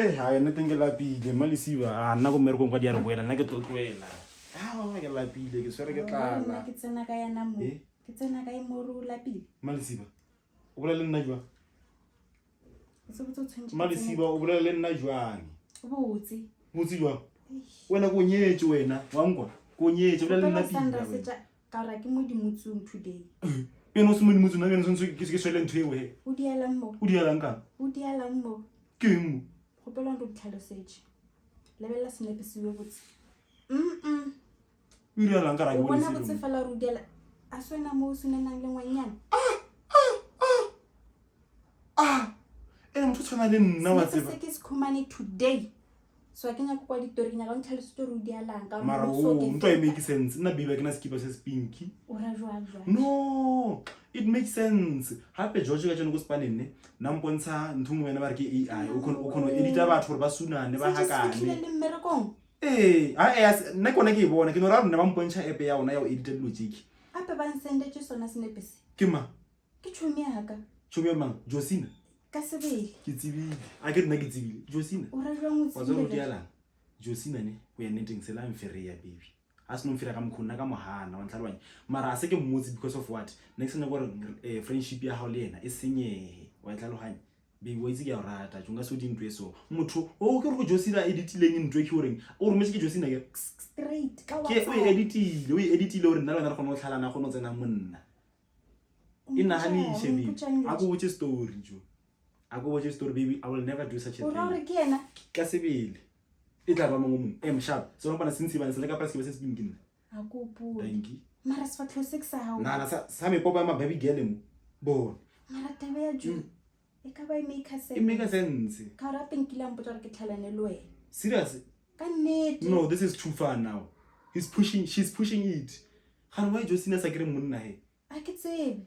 ha ene teng ke lapile malisiba nna go mmereko kwa di re boela nna ke tlotlwela ke lapile ke swere ke tlala ke tsena ka yana mo ke tsena ka imoro lapile malisiba o bolela nna jwa se botse tshwentse malisiba o bolela nna jwang botse jwa wena go nyetse wena wa nkwa go nyetse o bolela nna pila ka ra ke mo dimutsung today peno se mo dimutsu nna ke ke swele ntwe we o dialang mo ke mo go pela ndo tlhalosetše lebella senepe se we botse o dialang ka ra ke bona botse fela ro diala a swena mo se nenang le ngwanyana motho tshwana le nna wa tseba se ke se khumane today so ke nyaka kwa ditori nya ka ntlhalosetše ro dialang ka mara ntwa e make sense nna biba ke na skipa se spinky o ra jwa no it makes sense hape George ka tseno go spanene na mpontsha nthungwe wena ba re ke AI o khono edita batho gore ba sunane ba hakane le mmerekong nna kone ke e bona ke no ra rona ba mpontsha app ya ona ya o edita dilo tseki ape ba nsendetse sona senepese ke ma ke tšhomi yaka tšhomi mang Josina ka sebele ke tsebile a ke nna ke tsebile Josina o ra jwa mo wa tswa go dialang Josina ne go ya neteng sela mfere ya baby a se no mfira ka mkhona ka mohana wa ntlhalwanya mara a se ke mmotsi because of what next time gore friendship ya hao le yena e senyehe wa tlhalohanya baby wa itse ke ya rata tjunga so dintwe eso motho o ke re go Josina editileng ntwe ke horeng o rometse ke Josina ke straight ka wa ke o editile gore nna le wena re gone go tlhalana go no tsena monna ina hanishe baby a go botse story jo a go botse story baby I will never do such a thing o re ke yena ka sebele e tla ba mongwe sharp so bona since ba se le ka pass ke ba se spinking a go bua thank you mara se fatlo sexa ha na sa me popa ma baby girl mo bona mara tabe ya ju e ka ba e make sense ka ra penkila mpotsa re ke tlhalane le wena serious ka nnete no this is too far now she's pushing it ga why Josina sa kere monna he a ke tsebe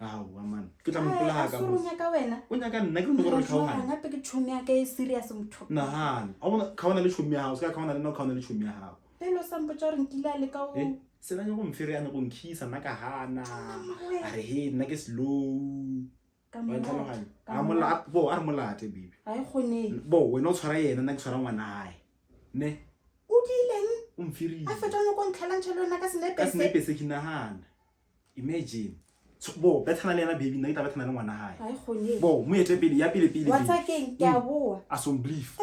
man ke tla mpola ka mo nya ka wena o nya ka nna ke no gore khaona nga pe ke tšhomi ya ka e serious motho nahana a bona khaona le tšhomi ya hao ska khaona le no khaona le tšhomi ya hao pelo sa mpotsa re nkile le ka o se la go mfere ya go nkhisa nna ka hana a re he nna ke slow ka mo a mola bo a re molate baby a e khone bo wena o tshwara yena nna ke tshwara ngwana hae ne o dileng o mfiri a fetwa no go ntlhalantsha lona ka senepe se kinahana imagine bo bethana le yena baby nna ke tla bethana le ngwana hae a e khone bo mo ete pele ya pele wa tsakeng ke a boa a son belief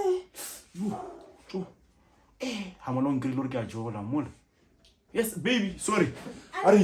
ha mona o nkrile gore ke a jola mola yes baby sorry are